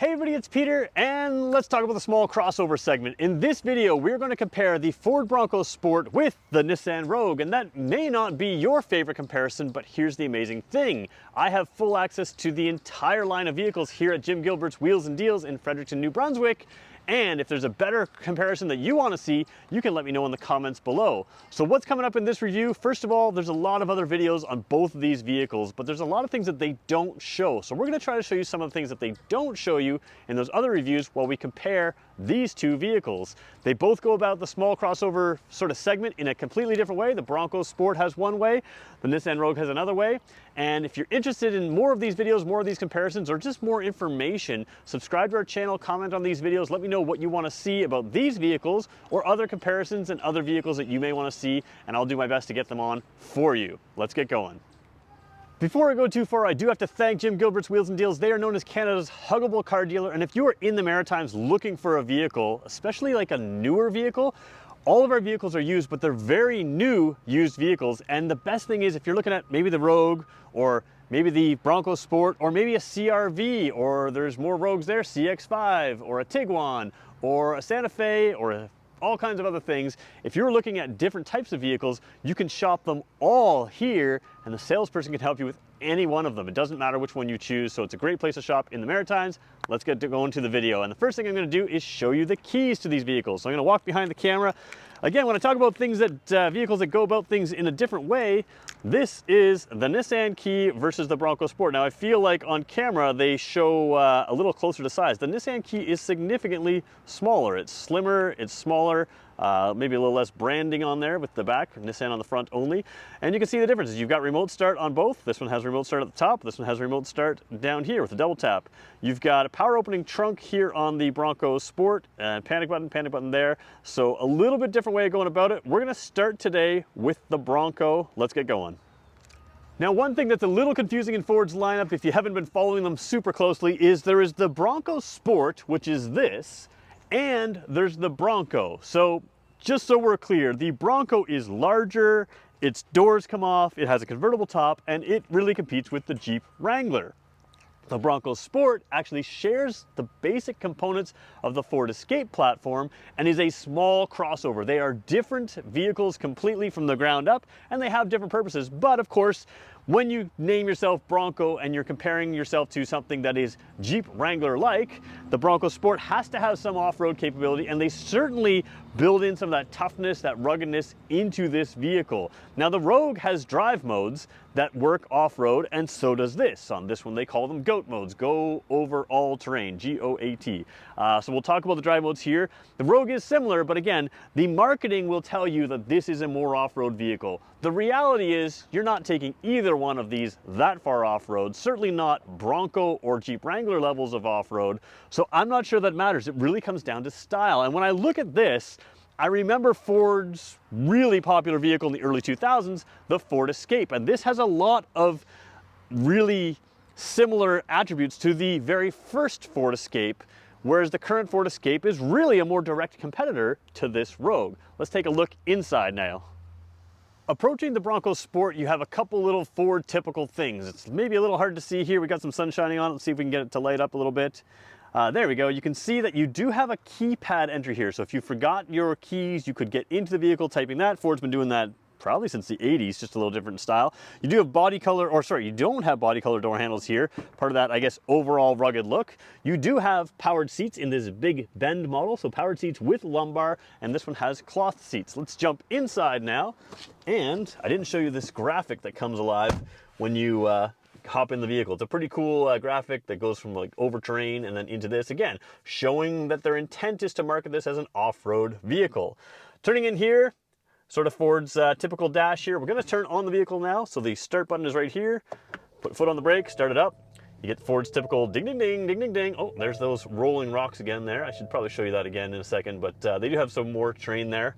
Hey everybody, it's Peter, and let's talk about the small crossover segment. In this video, we're going to compare the Ford Bronco Sport with the Nissan Rogue, and that may not be your favorite comparison, but here's the amazing thing. I have full access to the entire line of vehicles here at Jim Gilbert's Wheels and Deals in Fredericton, New Brunswick, and if there's a better comparison that you want to see, you can let me know in the comments below. So what's coming up in this review? First of all, there's a lot of other videos on both of these vehicles, but there's a lot of things that they don't show. So we're going to try to show you some of the things that they don't show you in those other reviews while we compare these two vehicles. They both go about the small crossover sort of segment in a completely different way. The Bronco Sport has one way, the Nissan Rogue has another way. And if you're interested in more of these videos, more of these comparisons, or just more information, subscribe to our channel, comment on these videos, let me know what you want to see about these vehicles or other comparisons and other vehicles that you may want to see, and I'll do my best to get them on for you. Let's get going. Before I go too far, I do have to thank Jim Gilbert's Wheels and Deals. They are known as Canada's huggable car dealer, and if you are in the Maritimes looking for a vehicle, especially like a newer vehicle, all of our vehicles are used, but they're very new used vehicles. And the best thing is if you're looking at maybe the Rogue or maybe the Bronco Sport or maybe a CRV, or there's more Rogues there, CX-5 or a Tiguan or a Santa Fe or all kinds of other things. If you're looking at different types of vehicles, you can shop them all here and the salesperson can help you with any one of them. It doesn't matter which one you choose, so it's a great place to shop in the Maritimes. Let's get to go into the video. And the first thing I'm going to do is show you the keys to these vehicles. So I'm going to walk behind the camera. Again, when I talk about things that vehicles that go about things in a different way, this is the Nissan Key versus the Bronco Sport. Now I feel like on camera they show a little closer to size. The Nissan Key is significantly smaller. It's slimmer, it's smaller, maybe a little less branding on there with the back, Nissan on the front only. And you can see the differences. You've got remote start on both. This one has remote start at the top. This one has remote start down here with a double tap. You've got a power opening trunk here on the Bronco Sport, and panic button there. So a little bit different way of going about it. We're gonna start today with the Bronco. Let's get going. Now, one thing that's a little confusing in Ford's lineup, if you haven't been following them super closely, is there is the Bronco Sport, which is this, and there's the Bronco. So just so we're clear, the Bronco is larger, its doors come off, it has a convertible top, and it really competes with the Jeep Wrangler. The Bronco Sport actually shares the basic components of the Ford Escape platform and is a small crossover. They are different vehicles completely from the ground up, and they have different purposes. But of course, when you name yourself Bronco and you're comparing yourself to something that is Jeep Wrangler-like, the Bronco Sport has to have some off-road capability, and they certainly build in some of that toughness, that ruggedness into this vehicle. Now, the Rogue has drive modes that work off-road, and so does this. On this one, they call them GOAT modes, go over all terrain, G-O-A-T. So we'll talk about the drive modes here. The Rogue is similar, but again, the marketing will tell you that this is a more off-road vehicle. The reality is you're not taking either one of these that far off-road, certainly not Bronco or Jeep Wrangler levels of off-road, so I'm not sure that matters. It really comes down to style. And when I look at this, I remember Ford's really popular vehicle in the early 2000s, the Ford Escape, and this has a lot of really similar attributes to the very first Ford Escape, whereas the current Ford Escape is really a more direct competitor to this Rogue. Let's take a look inside now. Approaching the Bronco Sport, you have a couple little Ford typical things. It's maybe a little hard to see here. We got some sun shining on it. Let's see if we can get it to light up a little bit. There we go. You can see that you do have a keypad entry here. So if you forgot your keys, you could get into the vehicle typing that. Ford's been doing that probably since the 80s, just a little different style. You do have body color, or sorry, you don't have body color door handles here. Part of that, I guess, overall rugged look. You do have powered seats in this big bend model, so powered seats with lumbar, and this one has cloth seats. Let's jump inside now. And I didn't show you this graphic that comes alive when you hop in the vehicle. It's a pretty cool graphic that goes from like over terrain and then into this, again, showing that their intent is to market this as an off-road vehicle. Turning in here, sort of Ford's typical dash here. We're going to turn on the vehicle now. So the start button is right here. Put foot on the brake, start it up. You get Ford's typical ding, ding, ding, ding, ding, ding. Oh, there's those rolling rocks again there. I should probably show you that again in a second, but they do have some more terrain there.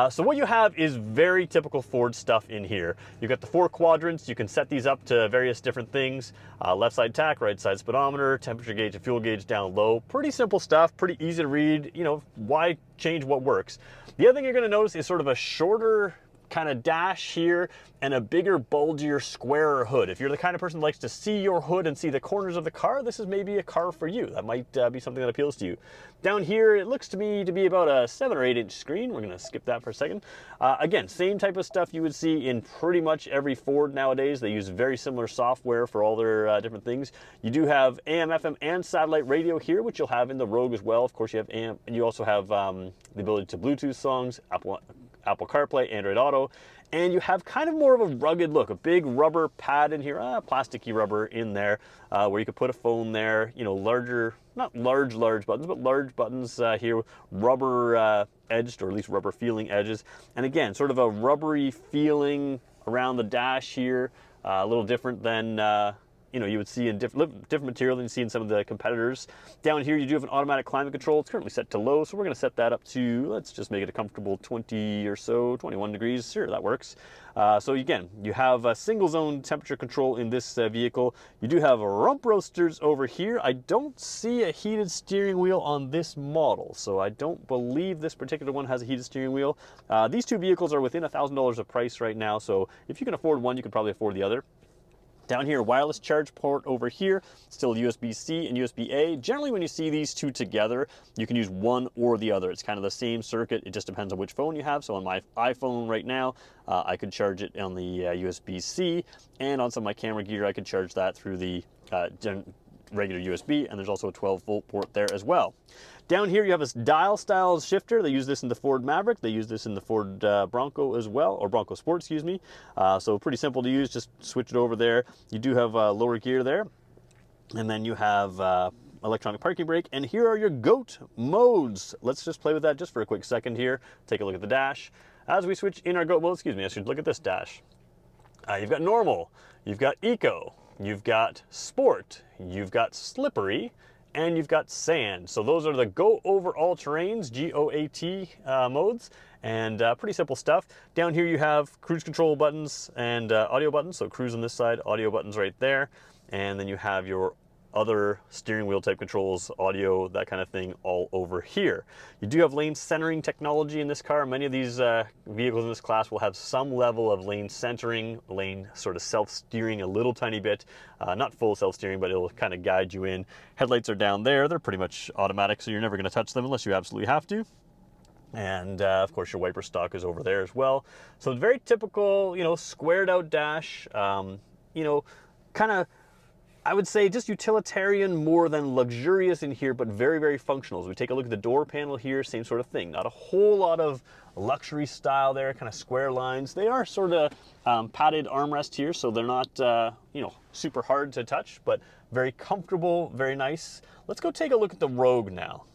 So what you have is very typical Ford stuff in here. You've got the 4 quadrants. You can set these up to various different things. Left side tach, right side speedometer, temperature gauge and fuel gauge down low. Pretty simple stuff, pretty easy to read. You know, why change what works? The other thing you're going to notice is sort of a shorter kind of dash here and a bigger, bulgier, squarer hood. If you're the kind of person that likes to see your hood and see the corners of the car, this is maybe a car for you. That might be something that appeals to you. Down here, it looks to me to be about a 7 or 8 inch screen. We're gonna skip that for a second. Again, same type of stuff you would see in pretty much every Ford nowadays. They use very similar software for all their different things. You do have AM, FM, and satellite radio here, which you'll have in the Rogue as well. Of course, you have AM, and you also have the ability to Bluetooth songs, Apple CarPlay, Android Auto, and you have kind of more of a rugged look, a big rubber pad in here, plasticky rubber in there, where you could put a phone there, you know, larger, not large buttons, but large buttons here, rubber edged, or at least rubber feeling edges. And again, sort of a rubbery feeling around the dash here, a little different than you know, you would see in different material than you see in some of the competitors. Down here, you do have an automatic climate control. It's currently set to low, so we're gonna set that up to, let's just make it a comfortable 20 or so, 21 degrees. Sure, that works. So again, you have a single zone temperature control in this vehicle. You do have rump roasters over here. I don't see a heated steering wheel on this model, so I don't believe this particular one has a heated steering wheel. These two vehicles are within $1,000 of price right now, so if you can afford one, you can probably afford the other. Down here, wireless charge port over here, still USB-C and USB-A. Generally, when you see these two together, you can use one or the other. It's kind of the same circuit. It just depends on which phone you have. So on my iPhone right now, I could charge it on the USB-C, and on some of my camera gear, I could charge that through the regular USB, and there's also a 12-volt port there as well. Down here, you have this dial style shifter. They use this in the Ford Maverick. They use this in the Ford Bronco as well, or Bronco Sport, excuse me. So pretty simple to use. Just switch it over there. You do have lower gear there, and then you have electronic parking brake. And here are your GOAT modes. Let's just play with that just for a quick second here. Take a look at the dash. As we switch in our GOAT mode, excuse me, I should look at this dash. You've got normal, you've got eco, you've got sport, you've got slippery, and you've got sand. So those are the Go Over All Terrains, GOAT modes, and pretty simple stuff. Down here you have cruise control buttons and audio buttons. So cruise on this side, audio buttons right there. And then you have your other steering wheel type controls, audio, that kind of thing, all over here. You do have lane centering technology in this car. Many of these vehicles in this class will have some level of lane centering, lane sort of self-steering a little tiny bit. Not full self-steering, but it'll kind of guide you in. Headlights are down there. They're pretty much automatic, so you're never going to touch them unless you absolutely have to. And of course your wiper stock is over there as well. So it's very typical, you know, squared out dash, you know, kind of, I would say just utilitarian more than luxurious in here, but very, very functional. As we take a look at the door panel here, same sort of thing. Not a whole lot of luxury style there, kind of square lines. They are sort of padded armrest here, so they're not, you know, super hard to touch, but very comfortable, very nice. Let's go take a look at the Rogue now.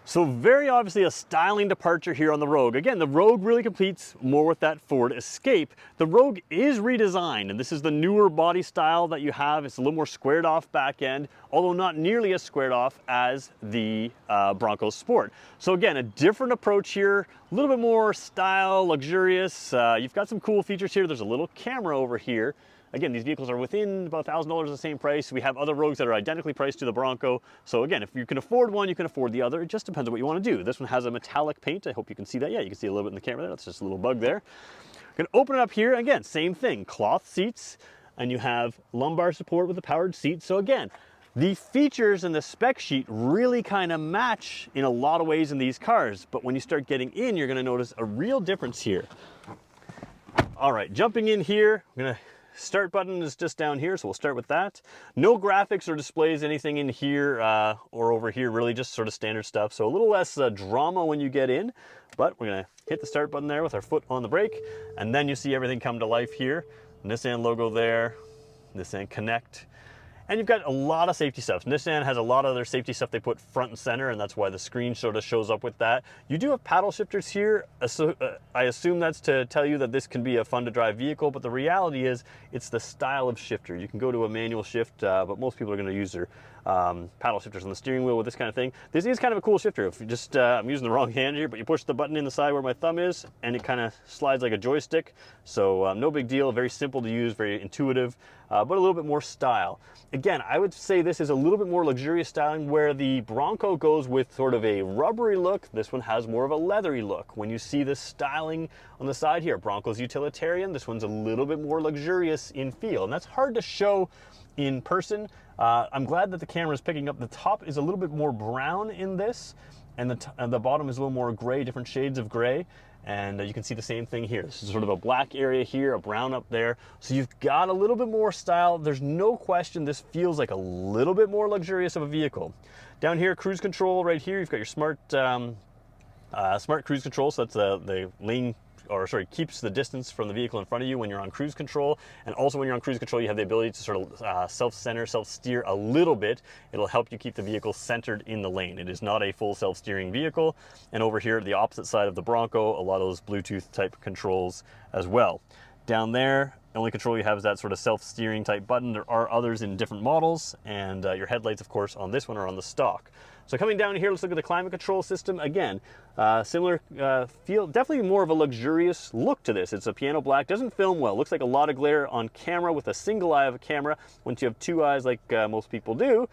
So very obviously a styling departure here on the Rogue. Again, the Rogue really competes more with that Ford Escape. The Rogue is redesigned, and this is the newer body style that you have. It's a little more squared off back end, although not nearly as squared off as the Bronco Sport. So again, a different approach here, a little bit more style, luxurious. You've got some cool features here. There's a little camera over here. Again, these vehicles are within about $1,000 the same price. We have other Rogues that are identically priced to the Bronco. So again, if you can afford one, you can afford the other. It just depends on what you want to do. This one has a metallic paint. I hope you can see that. Yeah, you can see a little bit in the camera there. That's just a little bug there. I'm going to open it up here. Again, same thing, cloth seats, and you have lumbar support with a powered seat. So again, the features in the spec sheet really kind of match in a lot of ways in these cars. But when you start getting in, you're going to notice a real difference here. All right, jumping in here, I'm going to start button is just down here, so we'll start with that. No graphics or displays, anything in here or over here, really just sort of standard stuff. So a little less drama when you get in, but we're gonna hit the start button there with our foot on the brake, and then you see everything come to life here. Nissan logo there, Nissan Connect. And you've got a lot of safety stuff. Nissan has a lot of their safety stuff they put front and center, and that's why the screen sort of shows up with that. You do have paddle shifters here. I assume that's to tell you that this can be a fun to drive vehicle, but the reality is it's the style of shifter. You can go to a manual shift, but most people are going to use their paddle shifters on the steering wheel with this kind of thing. This is kind of a cool shifter. If you just, I'm using the wrong hand here, but you push the button in the side where my thumb is, and it kind of slides like a joystick. So no big deal, very simple to use, very intuitive, but a little bit more style. Again, I would say this is a little bit more luxurious styling, where the Bronco goes with sort of a rubbery look. This one has more of a leathery look. When you see this styling on the side here, Bronco's utilitarian, this one's a little bit more luxurious in feel, and that's hard to show in person. I'm glad that the camera is picking up. The top is a little bit more brown in this, and the bottom is a little more gray, different shades of gray. And you can see the same thing here. This is sort of a black area here, a brown up there. So you've got a little bit more style. There's no question this feels like a little bit more luxurious of a vehicle. Down here, cruise control right here. You've got your smart cruise control. So that's the lane, or sorry, keeps the distance from the vehicle in front of you when you're on cruise control. And also when you're on cruise control, you have the ability to sort of self-center, self-steer a little bit. It'll help you keep the vehicle centered in the lane. It is not a full self-steering vehicle. And over here, the opposite side of the Bronco, a lot of those Bluetooth type controls as well. Down there, the only control you have is that sort of self-steering type button. There are others in different models, and your headlights, of course, on this one are on the stock. So coming down here, let's look at the climate control system. Again, similar feel, definitely more of a luxurious look to this. It's a piano black, doesn't film well. Looks like a lot of glare on camera with a single eye of a camera. Once you have two eyes like most people do,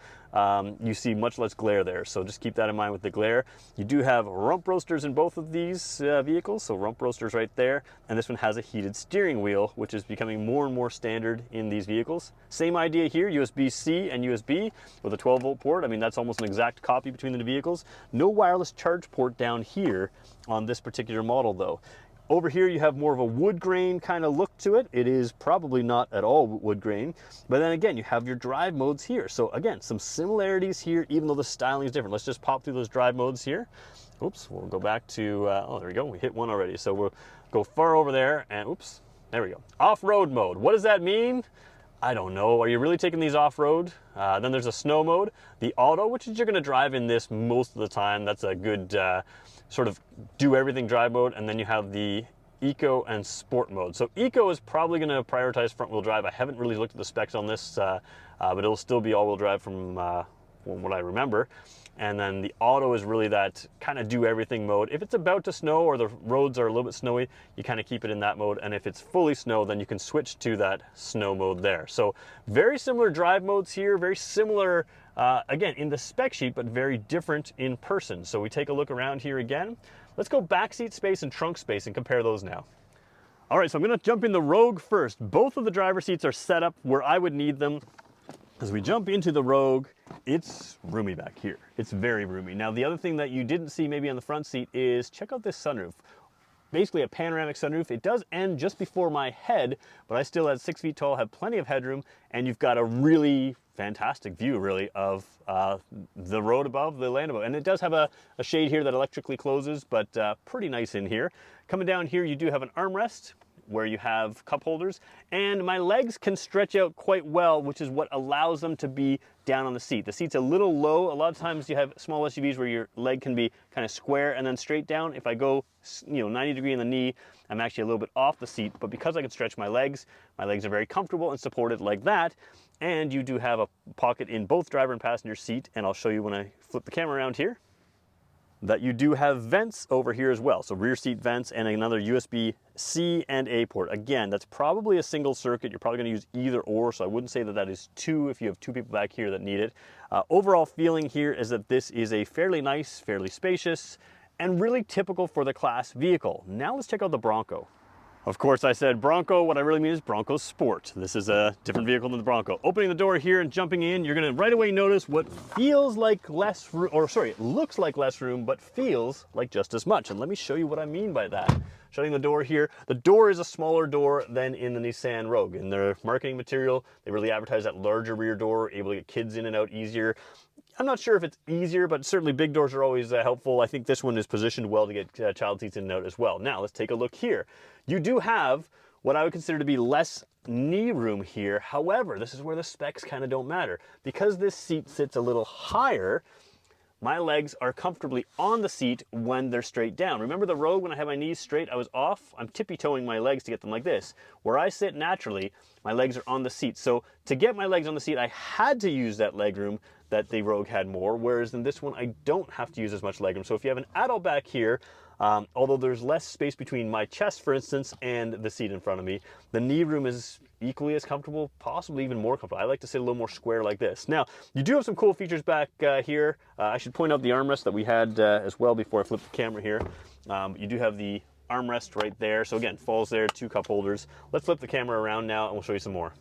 you see much less glare there. So just keep that in mind with the glare. You do have rump roasters in both of these vehicles, so rump roasters right there. And this one has a heated steering wheel, which is becoming more and more standard in these vehicles. Same idea here, USB-C and USB with a 12-volt port. I mean, that's almost an exact copy between the vehicles. No wireless charge port down here on this particular model though. Over here you have more of a wood grain kind of look to it. It is probably not at all wood grain, but then again, you have your drive modes here. So again, some similarities here, even though the styling is different. Let's just pop through those drive modes here. Oops, we'll go back to, oh, there we go. We hit one already. So we'll go far over there and oops, there we go. Off-road mode. What does that mean? I don't know. Are you really taking these off-road? Then there's a snow mode. The auto, which is you're going to drive in this most of the time. That's a good sort of do everything drive mode. And then you have the eco and sport mode. So eco is probably going to prioritize front wheel drive. I haven't really looked at the specs on this, but it'll still be all wheel drive from what I remember. And then the auto is really that kind of do everything mode. If it's about to snow or the roads are a little bit snowy, you kind of keep it in that mode. And if it's fully snow, then you can switch to that snow mode there. So very similar drive modes here, very similar, again, in the spec sheet, but very different in person. So we take a look around here again. Let's go backseat space and trunk space and compare those now. All right, so I'm gonna jump in the Rogue first. Both of the driver seats are set up where I would need them. As we jump into the Rogue, it's roomy back here. It's very roomy. Now, the other thing that you didn't see maybe on the front seat is check out this sunroof. Basically a panoramic sunroof. It does end just before my head, but I still at 6 feet tall have plenty of headroom, and you've got a really fantastic view really of the road above, the land above. And it does have a shade here that electrically closes, but pretty nice in here. Coming down here, you do have an armrest where you have cup holders, and my legs can stretch out quite well, which is what allows them to be down on the seat. The seat's a little low. A lot of times you have small SUVs where your leg can be kind of square and then straight down. If I go 90 degree in the knee, I'm actually a little bit off the seat, but because I can stretch my legs are very comfortable and supported like that. And you do have a pocket in both driver and passenger seat, and I'll show you when I flip the camera around here that you do have vents over here as well. So rear seat vents and another USB-C and A port. Again, that's probably a single circuit. You're probably gonna use either or, so I wouldn't say that that is two if you have two people back here that need it. Overall feeling here is that this is a fairly nice, fairly spacious, and really typical for the class vehicle. Now let's check out the Bronco. Of course, I said Bronco. What I really mean is Bronco Sport. This is a different vehicle than the Bronco. Opening the door here and jumping in, you're gonna right away notice what feels like less room, or sorry, it looks like less room, but feels like just as much. And let me show you what I mean by that. Shutting the door here. The door is a smaller door than in the Nissan Rogue. In their marketing material, they really advertise that larger rear door, able to get kids in and out easier. I'm not sure if it's easier, but certainly big doors are always helpful. I think this one is positioned well to get child seats in and out as well. Now, let's take a look here. You do have what I would consider to be less knee room here. However, this is where the specs kind of don't matter. Because this seat sits a little higher, my legs are comfortably on the seat when they're straight down. Remember the Rogue, when I had my knees straight, I was off? I'm tippy-toeing my legs to get them like this. Where I sit naturally, my legs are on the seat. So to get my legs on the seat, I had to use that leg room. that the Rogue had more, whereas in this one I don't have to use as much legroom. So if you have an adult back here, although there's less space between my chest, for instance, and the seat in front of me, the knee room is equally as comfortable, possibly even more comfortable. I like to sit a little more square like this. Now, you do have some cool features back here. I should point out the armrest that we had as well before I flip the camera here. You do have the armrest right there. So again, falls there, 2 cup holders. Let's flip the camera around now and we'll show you some more.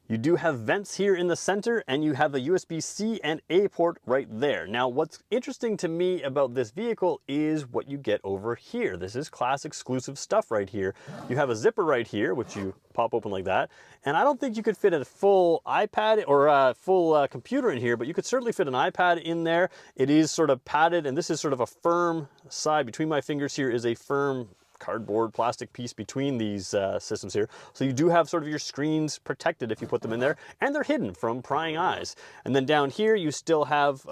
You do have vents here in the center, and you have a USB-C and A port right there. Now, what's interesting to me about this vehicle is what you get over here. This is class exclusive stuff right here. You have a zipper right here, which you pop open like that. And I don't think you could fit a full iPad or a full computer in here, but you could certainly fit an iPad in there. It is sort of padded, and this is sort of a firm side. Between my fingers here is a firm cardboard plastic piece between these systems here. So you do have sort of your screens protected if you put them in there, and they're hidden from prying eyes. And then down here you still have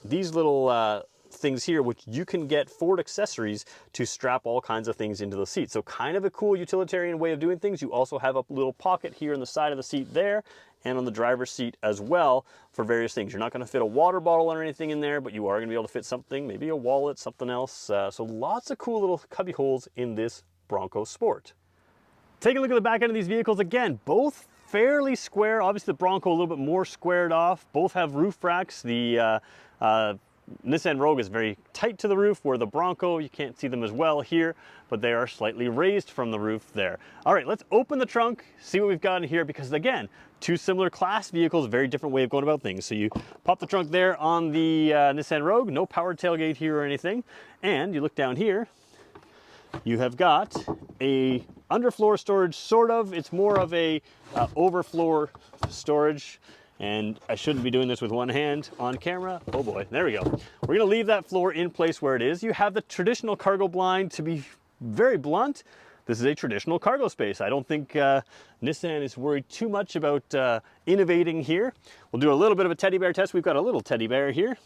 these little things here, which you can get Ford accessories to strap all kinds of things into the seat. So kind of a cool utilitarian way of doing things. You also have a little pocket here in the side of the seat there, and on the driver's seat as well for various things. You're not going to fit a water bottle or anything in there, but you are going to be able to fit something, maybe a wallet, something else. So lots of cool little cubby holes in this Bronco Sport. Taking a look at the back end of these vehicles, again, both fairly square. Obviously the Bronco a little bit more squared off. Both have roof racks. The Nissan Rogue is very tight to the roof, where the Bronco, you can't see them as well here, but they are slightly raised from the roof there. All right, let's open the trunk, see what we've got in here, because again, 2 similar class vehicles, very different way of going about things. So you pop the trunk there on the Nissan Rogue, no powered tailgate here or anything, and you look down here, you have got a underfloor storage, sort of. It's more of a overfloor storage. And I shouldn't be doing this with one hand on camera. Oh boy, there we go. We're gonna leave that floor in place where it is. You have the traditional cargo blind. To be very blunt, this is a traditional cargo space. I don't think Nissan is worried too much about innovating here. We'll do a little bit of a teddy bear test. We've got a little teddy bear here.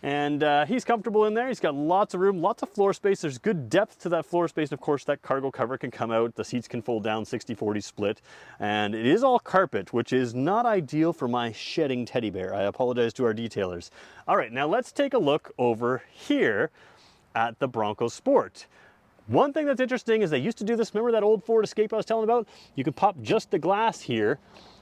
And he's comfortable in there. He's got lots of room, lots of floor space. There's good depth to that floor space. Of course, that cargo cover can come out. The seats can fold down 60-40 split. And it is all carpet, which is not ideal for my shedding teddy bear. I apologize to our detailers. All right, now let's take a look over here at the Bronco Sport. One thing that's interesting is they used to do this. Remember that old Ford Escape I was telling about? You can pop just the glass here.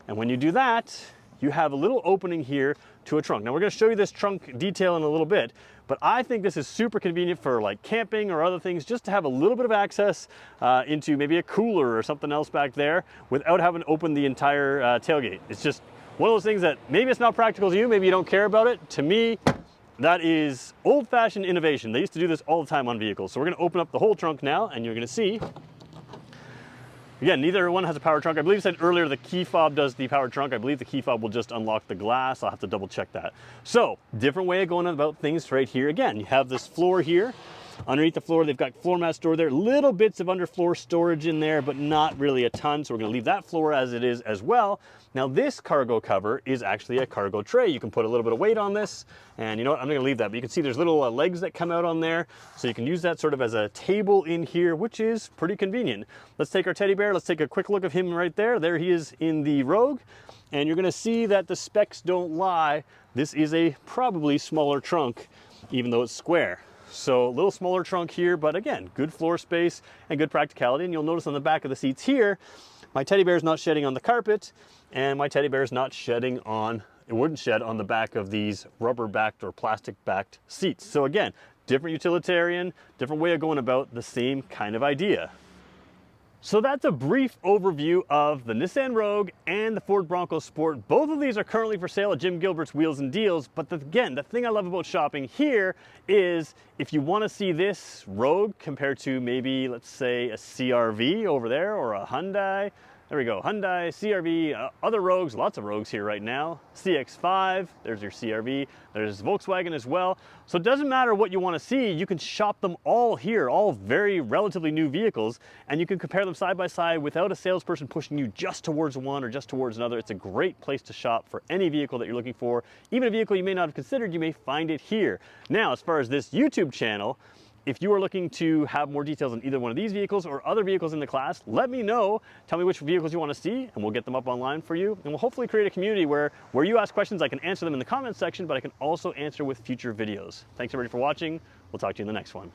And when you do that, you have a little opening here to a trunk. Now we're going to show you this trunk detail in a little bit, but I think this is super convenient for like camping or other things, just to have a little bit of access into maybe a cooler or something else back there without having to open the entire tailgate. It's just one of those things that maybe it's not practical to you, maybe you don't care about it. To me, that is old-fashioned innovation. They used to do this all the time on vehicles. So we're going to open up the whole trunk now, and you're going to see. Again, neither one has a power trunk. I believe I said earlier the key fob does the power trunk. I believe the key fob will just unlock the glass. I'll have to double check that. So, different way of going about things right here. Again, you have this floor here. Underneath the floor, they've got floor mat store there. Little bits of underfloor storage in there, but not really a ton. So we're going to leave that floor as it is as well. Now this cargo cover is actually a cargo tray. You can put a little bit of weight on this, and you know what, I'm going to leave that. But you can see there's little legs that come out on there. So you can use that sort of as a table in here, which is pretty convenient. Let's take our teddy bear. Let's take a quick look of him right there. There he is in the Rogue. And you're going to see that the specs don't lie. This is a probably smaller trunk, even though it's square. So a little smaller trunk here, but again, good floor space and good practicality. And you'll notice on the back of the seats here, my teddy bear is not shedding on the carpet, and my teddy bear is not shedding on, it wouldn't shed on the back of these rubber-backed or plastic-backed seats. So again, different utilitarian, different way of going about the same kind of idea. So that's a brief overview of the Nissan Rogue and the Ford Bronco Sport. Both of these are currently for sale at Jim Gilbert's Wheels and Deals. But again, the thing I love about shopping here is if you want to see this Rogue compared to maybe, let's say, a CR-V over there or a Hyundai. There we go, Hyundai, CR-V, other Rogues, lots of Rogues here right now. CX-5, there's your CR-V, there's Volkswagen as well. So it doesn't matter what you want to see, you can shop them all here, all very relatively new vehicles, and you can compare them side by side without a salesperson pushing you just towards one or just towards another. It's a great place to shop for any vehicle that you're looking for. Even a vehicle you may not have considered, you may find it here. Now, as far as this YouTube channel, If you are looking to have more details on either one of these vehicles or other vehicles in the class, let me know. Tell me which vehicles you want to see, and we'll get them up online for you. And we'll hopefully create a community where you ask questions, I can answer them in the comments section, but I can also answer with future videos. Thanks everybody for watching. We'll talk to you in the next one.